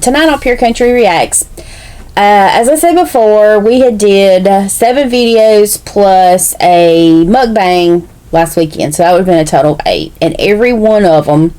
tonight on Pure Country Reacts, as I said before, we had did 7 videos plus a mukbang last weekend, so that would have been a total of 8, and every one of them,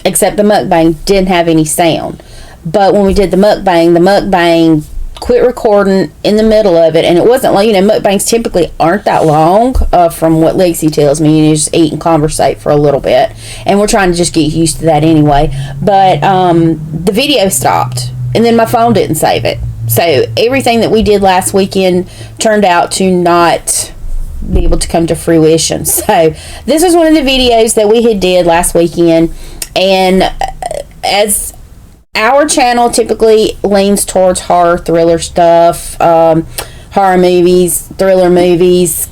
except the mukbang, didn't have any sound. But when we did the mukbang quit recording in the middle of it, and it wasn't like, mukbangs typically aren't that long, from what Lexi tells me. You just eat and conversate for a little bit, and we're trying to just get used to that anyway. But the video stopped, and then my phone didn't save it, so everything that we did last weekend turned out to not be able to come to fruition. So this is one of the videos that we had did last weekend, and as our channel typically leans towards horror, thriller stuff, horror movies, thriller movies,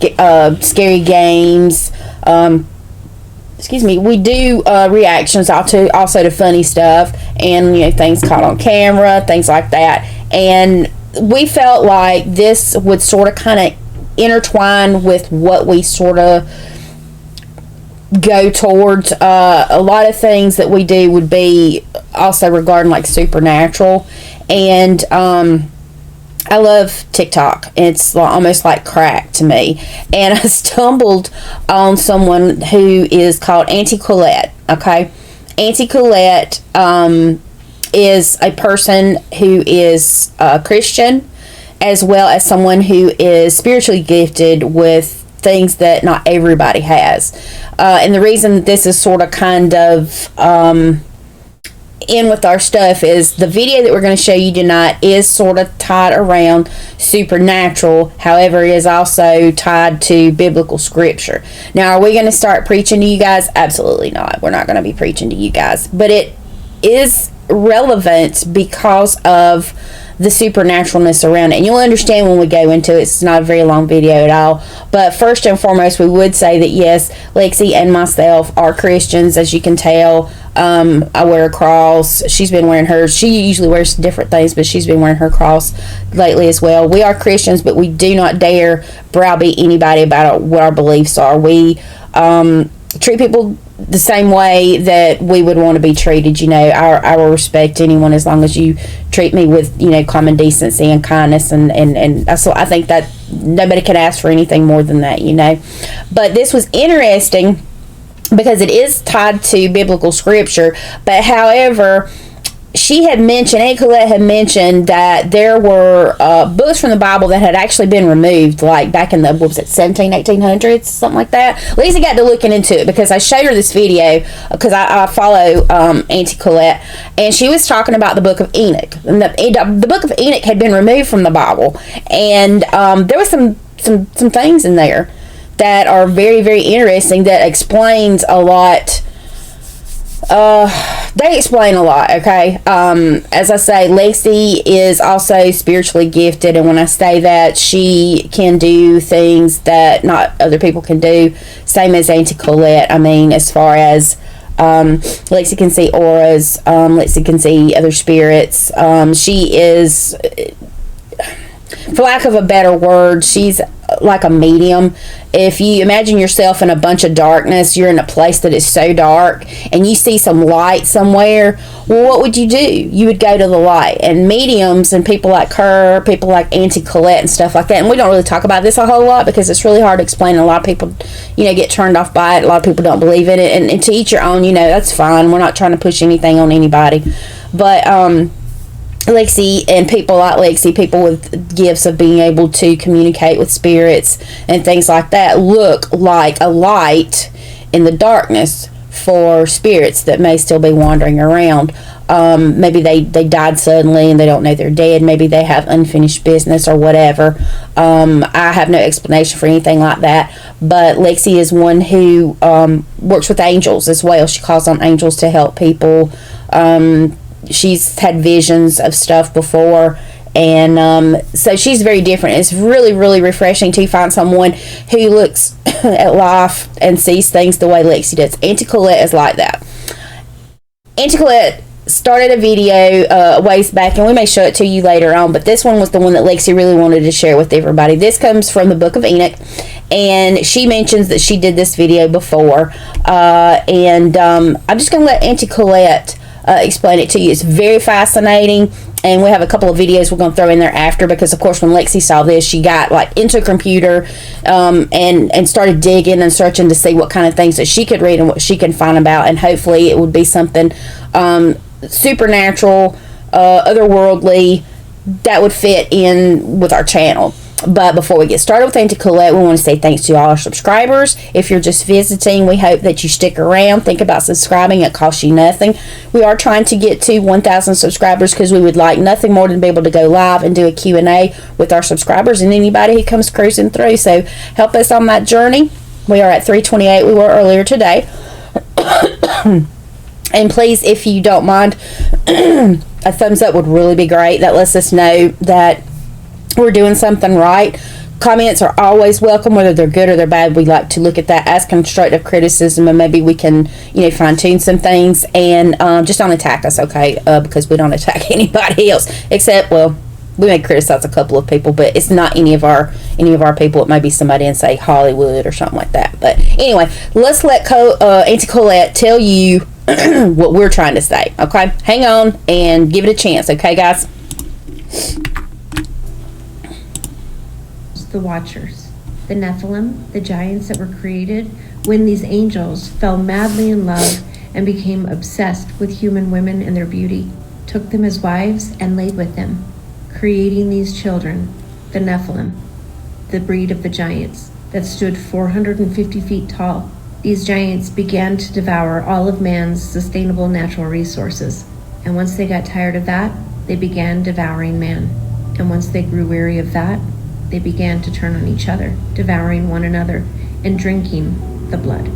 scary games. We do reactions also to funny stuff, and things caught on camera, things like that. And we felt like this would sort of kind of intertwine with what we sort of go towards. A lot of things that we do would be also regarding like supernatural, and I love TikTok. It's almost like crack to me, and I stumbled on someone who is called Auntie Coolette. Okay, Auntie Coolette is a person who is a Christian, as well as someone who is spiritually gifted with things that not everybody has. And the reason that this is sort of kind of in with our stuff is the video that we're going to show you tonight is sort of tied around supernatural. However, it is also tied to biblical scripture. Now, are we going to start preaching to you guys? Absolutely not. We're not going to be preaching to you guys. But it is relevant because of the supernaturalness around it, and you'll understand when we go into it. It's not a very long video at all, but first and foremost, we would say that yes, Lexi and myself are Christians, as you can tell. I wear a cross. She's been wearing hers. She usually wears different things, but she's been wearing her cross lately as well. We are Christians, but we do not dare browbeat anybody about what our beliefs are. We treat people the same way that we would want to be treated. I will respect anyone as long as you treat me with common decency and kindness, and so I think that nobody can ask for anything more than that. But this was interesting because it is tied to biblical scripture. But however, she had mentioned, Aunt Coolette had mentioned that there were books from the Bible that had actually been removed, like back in the, 1800s, something like that. Lisa got to looking into it because I showed her this video because I follow Auntie Coolette, and she was talking about the Book of Enoch. And the Book of Enoch had been removed from the Bible, and there was some things in there that are very, very interesting that explains a lot. They explain a lot, okay? As I say, Lexi is also spiritually gifted, and when I say that, she can do things that not other people can do, same as Auntie Coolette. I mean, as far as Lexi can see auras, Lexi can see other spirits. She is, for lack of a better word, she's like a medium. If you imagine yourself in a bunch of darkness, you're in a place that is so dark, and you see some light somewhere, well, what would you do? You would go to the light. And mediums and people like her, people like Auntie Coolette and stuff like that, and we don't really talk about this a whole lot because it's really hard to explain. A lot of people, get turned off by it. A lot of people don't believe in it, and to each your own, that's fine. We're not trying to push anything on anybody. But Lexi and people like Lexi, people with gifts of being able to communicate with spirits and things like that, look like a light in the darkness for spirits that may still be wandering around. Maybe they died suddenly and they don't know they're dead. Maybe they have unfinished business or whatever. I have no explanation for anything like that. But Lexi is one who works with angels as well. She calls on angels to help people. She's had visions of stuff before, and so she's very different. It's really, really refreshing to find someone who looks at life and sees things the way Lexi does. Auntie Coolette is like that. Auntie Coolette started a video a ways back, and we may show it to you later on, but this one was the one that Lexi really wanted to share with everybody. This comes from the Book of Enoch, and she mentions that she did this video before, and I'm just going to let Auntie Coolette explain it to you. It's very fascinating, and we have a couple of videos we're going to throw in there after, because of course when Lexi saw this, she got like into a computer and started digging and searching to see what kind of things that she could read and what she can find about, and hopefully it would be something supernatural, otherworldly, that would fit in with our channel. But before we get started with Auntie Coolette, we want to say thanks to all our subscribers. If you're just visiting, we hope that you stick around. Think about subscribing. It costs you nothing. We are trying to get to 1,000 subscribers because we would like nothing more than to be able to go live and do a Q&A with our subscribers and anybody who comes cruising through. So help us on that journey. We are at 328. We were earlier today. And please, if you don't mind, a thumbs up would really be great. That lets us know that we're doing something right. Comments are always welcome, whether they're good or they're bad. We like to look at that as constructive criticism, and maybe we can, fine-tune some things. And just don't attack us, okay? Because we don't attack anybody else, except, well, we may criticize a couple of people, but it's not any of our people. It may be somebody in, say, Hollywood or something like that. But anyway, let's let Auntie Coolette tell you what we're trying to say, okay? Hang on and give it a chance, okay, guys? The Watchers, the Nephilim, the giants that were created when these angels fell madly in love and became obsessed with human women and their beauty, took them as wives and laid with them, creating these children, the Nephilim, the breed of the giants that stood 450 feet tall. These giants began to devour all of man's sustainable natural resources, and once they got tired of that, they began devouring man, and once they grew weary of that, they began to turn on each other, devouring one another and drinking the blood.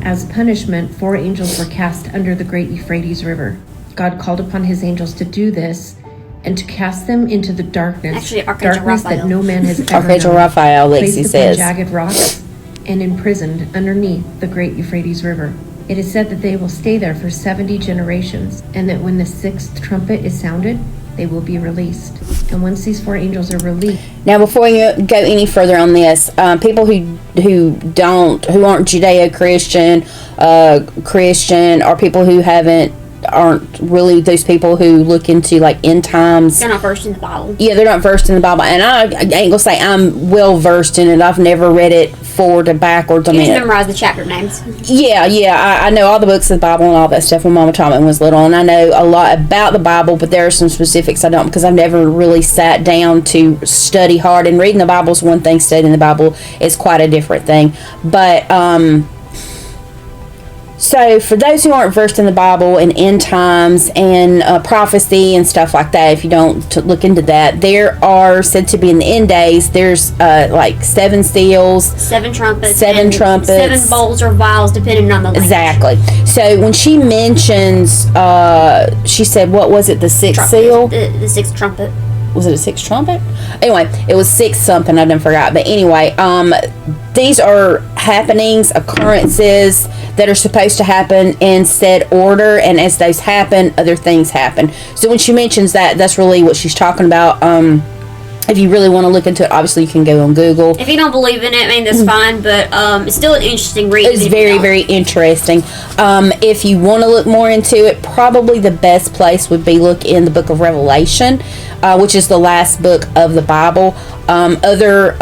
As punishment, 4 angels were cast under the great Euphrates River. God called upon his angels to do this and to cast them into the darkness. Actually, Archangel darkness Raphael. that no man has ever Archangel known. Raphael, Lexi Placed says. upon jagged rocks and imprisoned underneath the great Euphrates River. It is said that they will stay there for 70 generations, and that when the 6th trumpet is sounded, they will be released. And once these 4 angels are released. Now, before we go any further on this, people who aren't Judeo-Christian, Christian, or people who aren't really those people who look into like end times. They're not versed in the Bible. Yeah, they're not versed in the Bible, and I ain't gonna say I'm well versed in it. I've never read it forward and backwards. You just memorize the chapter names. Yeah, I know all the books of the Bible and all that stuff when Mama taught me when I was little, and I know a lot about the Bible, but there are some specifics I don't, because I've never really sat down to study hard. And reading the Bible is one thing, studying the Bible is quite a different thing. But so for those who aren't versed in the Bible and end times and prophecy and stuff like that, if you don't look into that, there are said to be in the end days, there's like 7 seals, 7 trumpets, 7 trumpets, 7 bowls or vials, depending on the language. Exactly. So when she mentions, she said, what was it, the 6th seal? The 6th trumpet. Was it a 6th trumpet? Anyway, it was 6 something. I done forgot. But anyway, these are happenings, occurrences that are supposed to happen in said order, and as those happen, other things happen. So when she mentions that, that's really what she's talking about. If you really want to look into it, obviously you can go on Google. If you don't believe in it, I mean, that's fine, but it's still an interesting read. It's very, very interesting. If you want to look more into it, probably the best place would be look in the Book of Revelation, which is the last book of the Bible. Other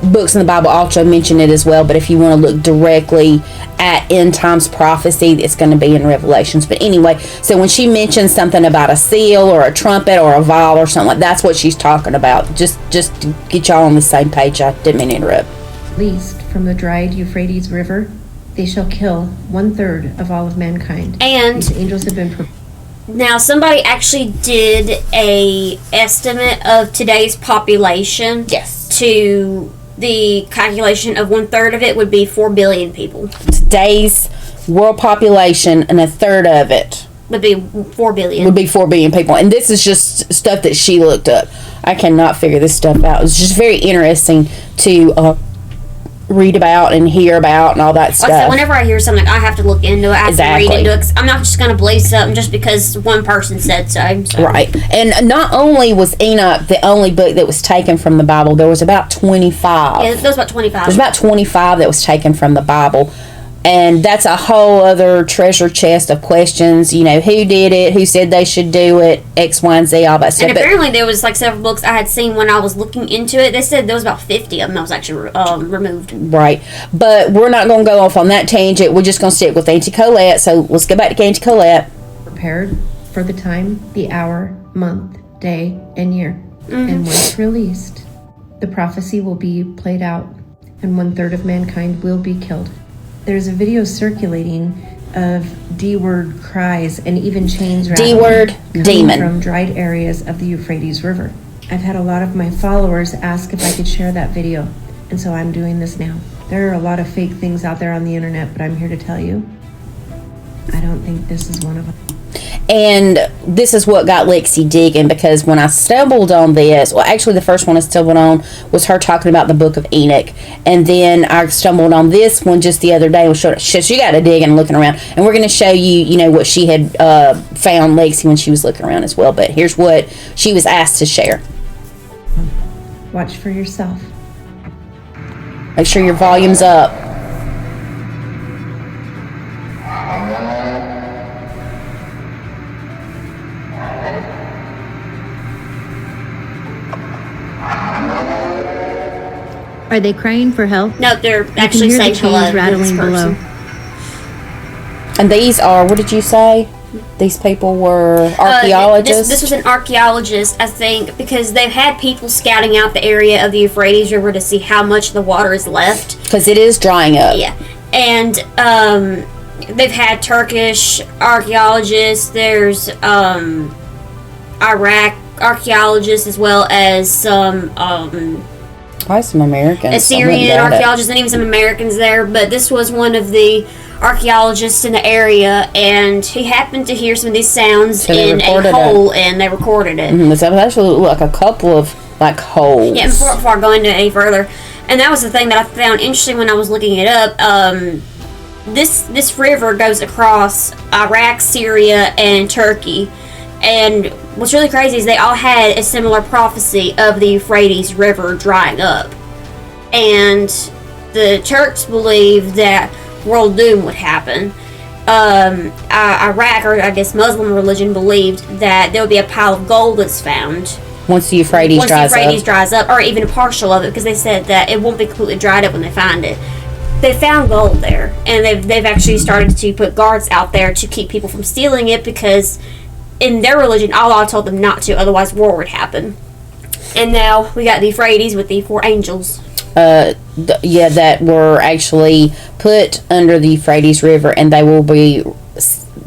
books in the Bible also mention it as well, but if you want to look directly at end times prophecy, it's going to be in Revelations. But anyway, so when she mentions something about a seal or a trumpet or a vial or something like, that's what she's talking about. Just to get y'all on the same page. I didn't mean to interrupt. Released from the dried Euphrates River, they shall kill 1/3 of all of mankind. And the angels have been now somebody actually did a estimate of today's population. Yes. To the calculation of 1/3 of it would be 4 billion people. Today's world population, and 1/3 of it would be 4 billion. Would be 4 billion people. And this is just stuff that she looked up. I cannot figure this stuff out. It's just very interesting to read about and hear about and all that stuff. Like I said, whenever I hear something, I have to look into it. I have to read into it. 'Cause I'm not just going to believe something just because one person said so. Right. And not only was Enoch the only book that was taken from the Bible, there was about 25. Yeah, there was about 25. There's about 25 that was taken from the Bible. And that's a whole other treasure chest of questions. You know, who did it? Who said they should do it? X, Y, and Z, all that stuff. And apparently there was like several books I had seen when I was looking into it. They said there was about 50 of them that was actually removed. Right. But we're not going to go off on that tangent. We're just going to stick with Auntie Coolette. So let's go back to Auntie Coolette. Prepared for the time, the hour, month, day, and year. And once released, the prophecy will be played out, and 1/3 of mankind will be killed. There's a video circulating of D-word cries and even chains rattling. D-word demon. From dried areas of the Euphrates River. I've had a lot of my followers ask if I could share that video, and so I'm doing this now. There are a lot of fake things out there on the internet, but I'm here to tell you, I don't think this is one of them. And this is what got Lexi digging, because when I stumbled on this, well, actually the first one I stumbled on was her talking about the Book of Enoch, and then I stumbled on this one just the other day and showed she got to dig and looking around, and we're going to show you, you know, what she had found, Lexi, when she was looking around as well. But here's what she was asked to share. Watch for yourself. Make sure your volume's up. Are they crying for help? No, they're actually hear saying the hello chains to this rattling person. below. And these are, what did you say? These people were archaeologists? This was an archaeologist, I think, because they've had people scouting out the area of the Euphrates River to see how much the water is left. Because it is drying up. Yeah. And they've had Turkish archaeologists. There's Iraq archaeologists, as well as some Probably some Americans. Assyrian archaeologists, and even some Americans there. But this was one of the archaeologists in the area, and he happened to hear some of these sounds in a hole, and they recorded it. Mm-hmm. So it actually looked like a couple of like holes. Yeah, before I go into it any further, and that was the thing that I found interesting when I was looking it up. This river goes across Iraq, Syria, and Turkey, and what's really crazy is they all had a similar prophecy of the Euphrates River drying up, and the Turks believed that world doom would happen. Iraq, or I guess Muslim religion, believed that there would be a pile of gold that's found once the Euphrates dries up, or even a partial of it, because they said that it won't be completely dried up when they find it. They found gold there, and they've actually started to put guards out there to keep people from stealing it, because in their religion, Allah told them not to, otherwise war would happen. And now we got the Euphrates with the 4 angels. That were actually put under the Euphrates River, and they will be.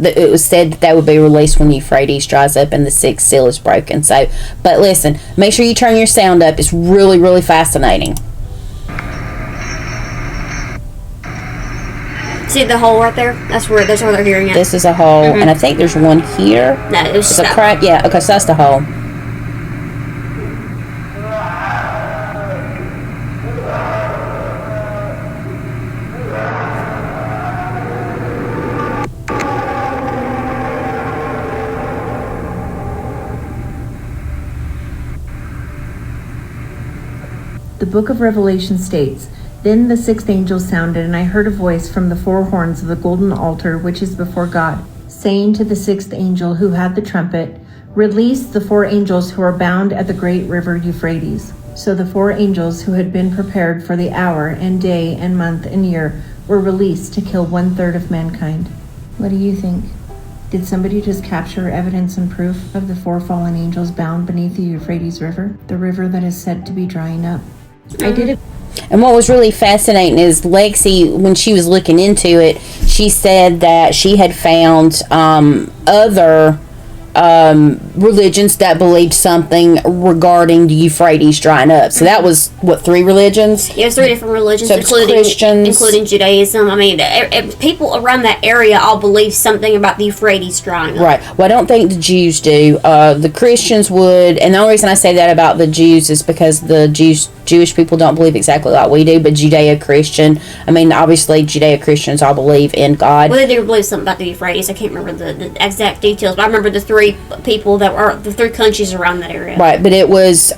It was said that they would be released when the Euphrates dries up and the 6th seal is broken. So, but listen, make sure you turn your sound up. It's really, really fascinating. See the hole right there? That's where they're hearing it. This is a hole, and I think there's one here. No, it was just a crack. Yeah, okay, so that's the hole. The Book of Revelation states, "Then the 6th angel sounded, and I heard a voice from the 4 horns of the golden altar which is before God, saying to the 6th angel who had the trumpet, 'Release the 4 angels who are bound at the great river Euphrates.' So the 4 angels who had been prepared for the hour and day and month and year were released to kill 1/3 of mankind." What do you think? Did somebody just capture evidence and proof of the 4 fallen angels bound beneath the Euphrates River, the river that is said to be drying up? I did it. And what was really fascinating is Lexi, when she was looking into it, she said that she had found other religions that believed something regarding the Euphrates drying up. So that was, what, 3 religions? Yeah, it was 3 different religions, so including Judaism. I mean, people around that area all believe something about the Euphrates drying up. Right. Well, I don't think the Jews do. The Christians would, and the only reason I say that about the Jews is because the Jewish people don't believe exactly like we do, but Judeo-Christian, I mean, obviously Judeo-Christians all believe in God. Well, they do believe something about the Euphrates. I can't remember the exact details, but I remember the 3 three people that were the three countries around that area. Right, but it was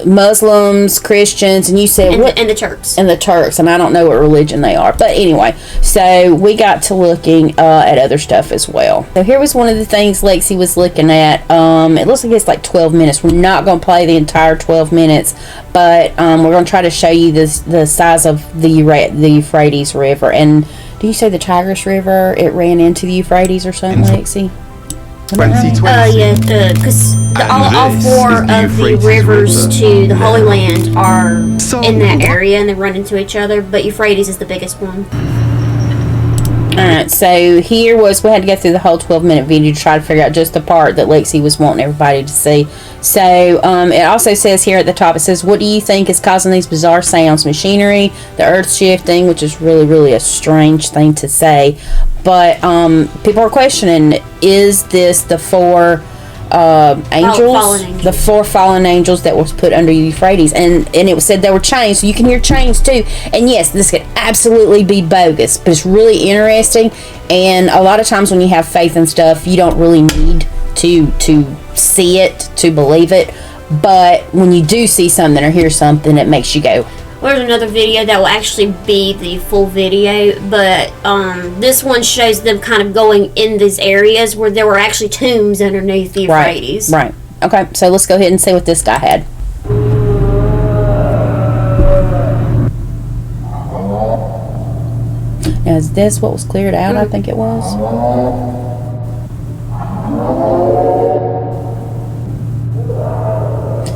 Muslims, Christians, and you said what? And the Turks. And the Turks, and I don't know what religion they are. But anyway, so we got to looking at other stuff as well. So here was one of the things Lexi was looking at. It looks like it's like 12 minutes. We're not going to play the entire 12 minutes, but we're going to try to show you the size of the Euphrates River. And do you say the Tigris River, it ran into the Euphrates or something, Lexi? 2020. Yeah, because all four of the rivers to the Holy Land are in that area, and they run into each other, but Euphrates is the biggest one. Alright, so here was, we had to go through the whole 12-minute video to try to figure out just the part that Lexi was wanting everybody to see. So, it also says here at the top, it says, what do you think is causing these bizarre sounds? Machinery, the earth shifting, which is really, really a strange thing to say. But, people are questioning, is this the four angels, the four fallen angels that was put under Euphrates, and it was said they were chains, so you can hear chains too. And yes, this could absolutely be bogus, but it's really interesting. And a lot of times when you have faith and stuff, you don't really need to see it to believe it, but when you do see something or hear something, it makes you go. There's another video that will actually be the full video, but this one shows them kind of going in these areas where there were actually tombs underneath the Euphrates. Right. Okay, so let's go ahead and see what this guy had. Now, is this what was cleared out? I think it was.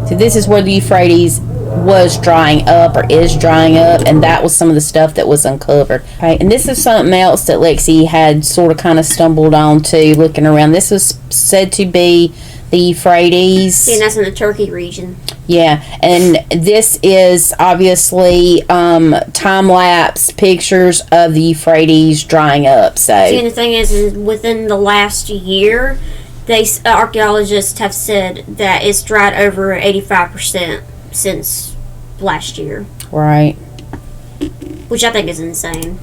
So this is where the Euphrates was drying up or is drying up, and that was some of the stuff that was uncovered. Okay, and this is something else that Lexi had sort of kind of stumbled onto looking around. This was said to be the Euphrates. And that's in the Turkey region. Yeah, and this is obviously time-lapse pictures of the Euphrates drying up. So See, and the thing is within the last year, archaeologists have said that it's dried over 85% since last year. Right. Which I think is insane.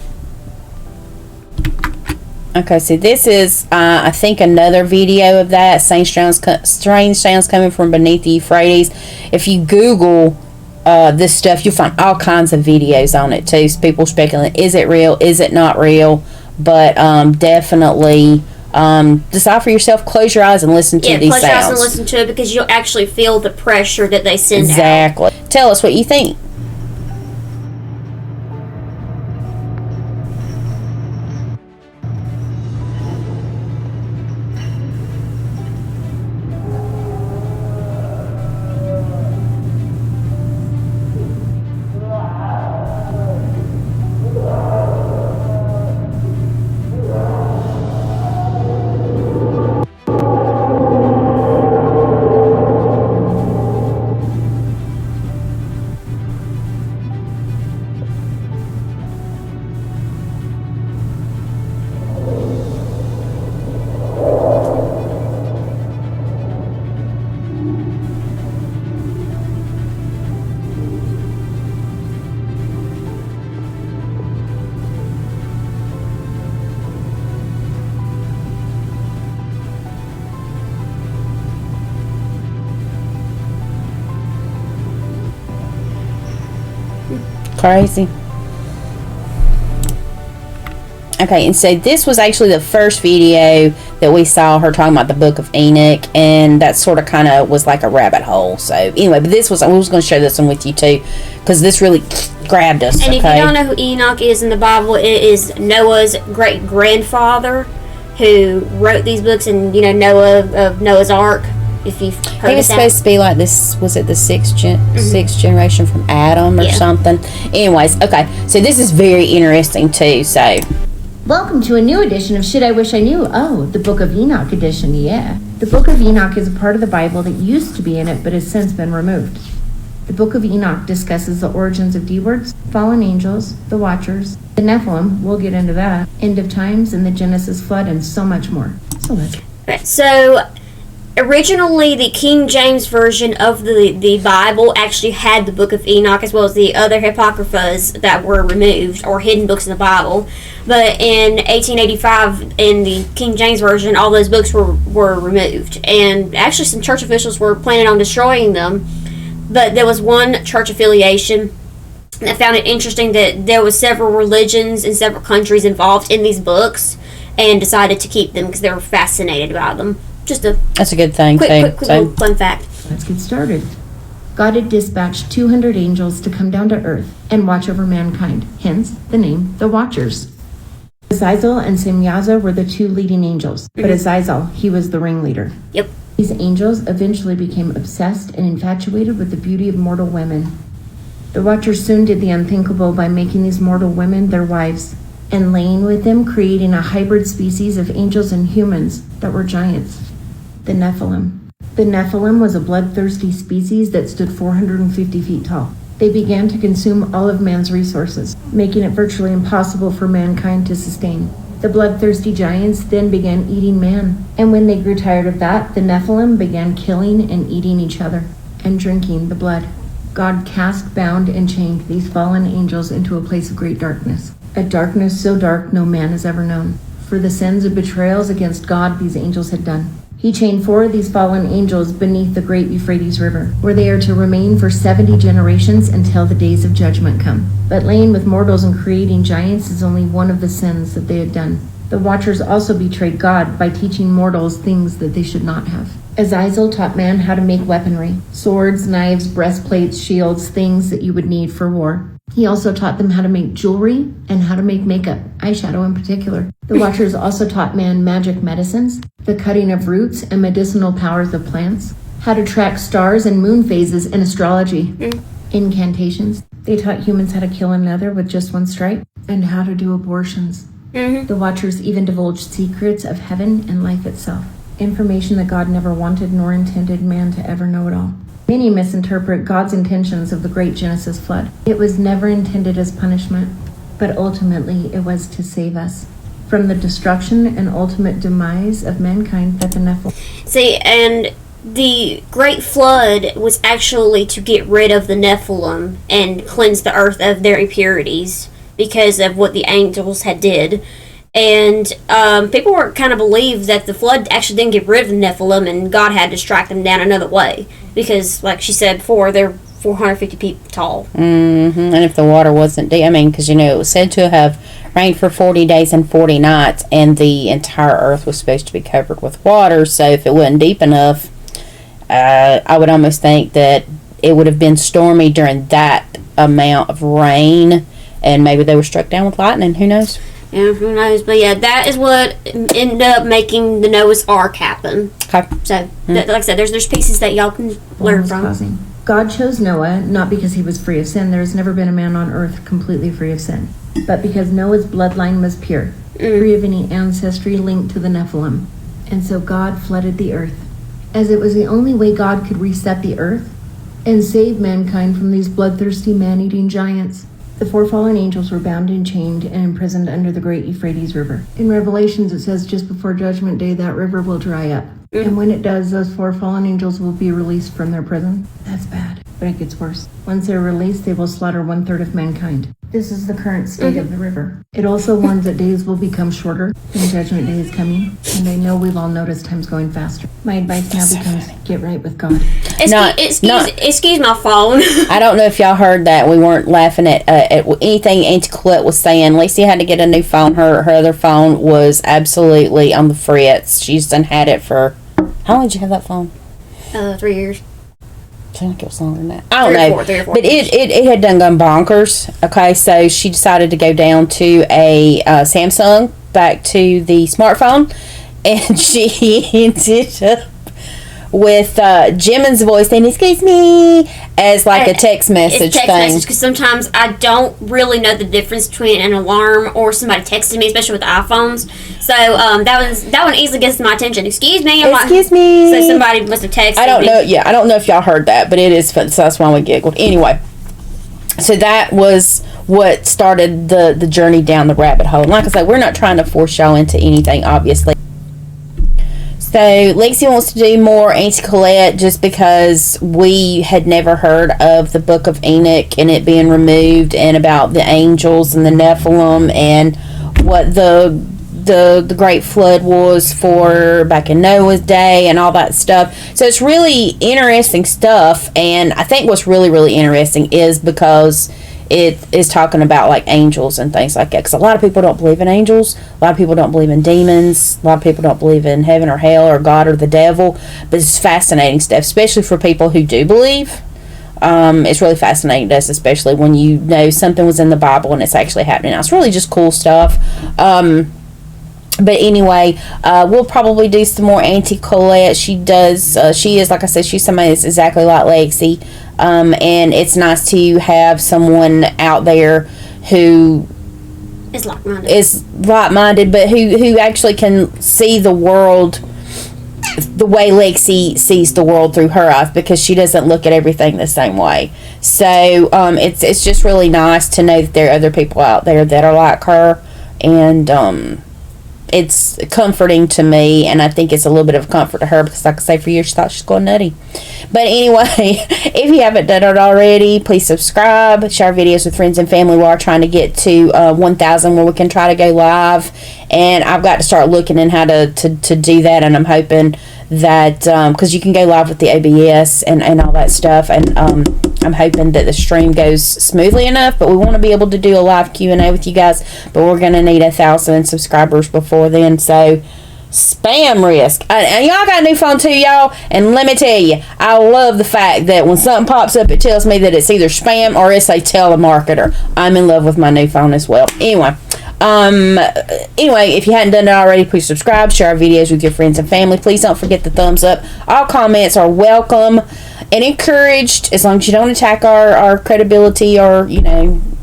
Okay, so this is, I think, another video of that. Strange sounds coming from beneath the Euphrates. If you Google this stuff, you'll find all kinds of videos on it, too. So people speculate, is it real? Is it not real? But definitely decide for yourself. Close your eyes and listen to these sounds. Yeah, close your eyes and listen to it, because you'll actually feel the pressure that they send out. Exactly. Tell us what you think. Crazy. Okay, and so this was actually the first video that we saw her talking about the Book of Enoch, and that sort of kind of was like a rabbit hole. So anyway, but this was, I was going to share this one with you too, because this really grabbed us. And if you don't know who Enoch is in the Bible, it is Noah's great grandfather who wrote these books, and Noah of Noah's Ark. If you've heard he was supposed to be like this, was it the sixth generation from Adam or something? Anyways, okay, so this is very interesting too. So Welcome to a new edition of Should I Wish I Knew? Oh, the Book of Enoch edition, yeah. The Book of Enoch is a part of the Bible that used to be in it but has since been removed. The Book of Enoch discusses the origins of D-words, fallen angels, the Watchers, the Nephilim, we'll get into that, end of times, and the Genesis flood, and so much more. So let's... So originally the King James version of the Bible actually had the Book of Enoch as well as the other apocryphas that were removed or hidden books in the Bible. But in 1885, in the King James version, all those books were removed, and actually some church officials were planning on destroying them. But there was one church affiliation that found it interesting that there was several religions and several countries involved in these books, and decided to keep them because they were fascinated about them. That's a good thing. Quick little fun fact. Let's get started. God had dispatched 200 angels to come down to earth and watch over mankind, hence the name the Watchers. Azazel and Semyaza were the two leading angels, but Azazel, he was the ringleader. Yep. These angels eventually became obsessed and infatuated with the beauty of mortal women. The Watchers soon did the unthinkable by making these mortal women their wives and laying with them, creating a hybrid species of angels and humans that were giants, the Nephilim. The Nephilim was a bloodthirsty species that stood 450 feet tall. They began to consume all of man's resources, making it virtually impossible for mankind to sustain. The bloodthirsty giants then began eating man, and when they grew tired of that, the Nephilim began killing and eating each other and drinking the blood. God cast, bound, and chained these fallen angels into a place of great darkness, a darkness so dark no man has ever known, for the sins of betrayals against God these angels had done. He chained 4 of these fallen angels beneath the great Euphrates River, where they are to remain for 70 generations until the days of judgment come. But laying with mortals and creating giants is only one of the sins that they had done. The Watchers also betrayed God by teaching mortals things that they should not have. Azazel taught man how to make weaponry, swords, knives, breastplates, shields, things that you would need for war. He also taught them how to make jewelry and how to make makeup, eyeshadow in particular. The Watchers also taught man magic medicines, the cutting of roots and medicinal powers of plants, how to track stars and moon phases in astrology, incantations. They taught humans how to kill another with just one strike, and how to do abortions. The Watchers even divulged secrets of heaven and life itself, information that God never wanted nor intended man to ever know at all. Many misinterpret God's intentions of the great Genesis flood. It was never intended as punishment, but ultimately it was to save us from the destruction and ultimate demise of mankind that the Nephilim. See, and the Great Flood was actually to get rid of the Nephilim and cleanse the earth of their impurities because of what the angels had did. And people were kind of believed that the flood actually didn't get rid of the Nephilim and God had to strike them down another way. Because, like she said before, they're 450 feet tall. And if the water wasn't deep, because, it was said to have rained for 40 days and 40 nights, and the entire earth was supposed to be covered with water. So if it wasn't deep enough, I would almost think that it would have been stormy during that amount of rain, and maybe they were struck down with lightning. Who knows? Yeah, who knows? But yeah, that is what ended up making the Noah's Ark happen. Okay. So, like I said, there's pieces that y'all can learn from. God chose Noah not because he was free of sin. There has never been a man on earth completely free of sin, but because Noah's bloodline was pure, free of any ancestry linked to the Nephilim. And so God flooded the earth, as it was the only way God could reset the earth and save mankind from these bloodthirsty man-eating giants. The 4 fallen angels were bound and chained and imprisoned under the great Euphrates River. In Revelations, it says just before Judgment Day, that river will dry up. And when it does, those 4 fallen angels will be released from their prison. That's bad, but it gets worse. Once they're released, they will slaughter 1/3 of mankind. This is the current state of the river. It also warns that days will become shorter and Judgment Day is coming. And I know we've all noticed time's going faster. My advice now becomes get right with God. Excuse my phone. I don't know if y'all heard that. We weren't laughing at anything Auntie Coolette was saying. Lacey had to get a new phone. Her other phone was absolutely on the fritz. She's done had it for... How long did you have that phone? 3 years. I think it was longer than that. I don't know. 3 or 4 but it had done gone bonkers. Okay, so she decided to go down to a Samsung, back to the smartphone, and she ended up with Jimin's voice saying, "Excuse me," as like a text message thing. Because sometimes I don't really know the difference between an alarm or somebody texting me, especially with iPhones. So that one easily gets my attention. Excuse me. Excuse me. So somebody must have texted me. I don't know. Yeah, I don't know if y'all heard that, but it is fun. So that's why we giggled. Anyway, so that was what started the journey down the rabbit hole. And like I said, we're not trying to force y'all into anything, obviously. So Lexi wants to do more Auntie Coolette just because we had never heard of the Book of Enoch and it being removed, and about the angels and the Nephilim and what the great flood was for back in Noah's day and all that stuff. So it's really interesting stuff, and I think what's really, really interesting is because it is talking about like angels and things like that, because a lot of people don't believe in angels, a lot of people don't believe in demons, a lot of people don't believe in heaven or hell or God or the devil, but it's fascinating stuff, especially for people who do believe. It's really fascinating to us, especially when you know something was in the Bible and it's actually happening now. It's really just cool stuff. But anyway, we'll probably do some more Auntie Coolette. She is, like I said, she's somebody that's exactly like Lexi. And it's nice to have someone out there who is like-minded, but who actually can see the world the way Lexi sees the world through her eyes, because she doesn't look at everything the same way. So it's just really nice to know that there are other people out there that are like her, and it's comforting to me, and I think it's a little bit of comfort to her, because like I say, for years she thought she was going nutty. But anyway, if you haven't done it already, please subscribe, share videos with friends and family. We are trying to get to 1,000 where we can try to go live, and I've got to start looking in how to do that, and I'm hoping that because you can go live with the OBS and all that stuff, and I'm hoping that the stream goes smoothly enough, but we want to be able to do a live Q&A with you guys, but we're going to need 1,000 subscribers before then, so spam risk. And y'all got a new phone too, y'all, and let me tell you, I love the fact that when something pops up, it tells me that it's either spam or it's a telemarketer. I'm in love with my new phone as well. Anyway, if you hadn't done it already, please subscribe, share our videos with your friends and family. Please don't forget the thumbs up. All comments are welcome and encouraged, as long as you don't attack our credibility or,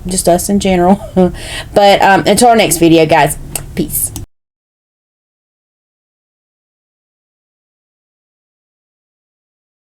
just us in general. But until our next video, guys, peace.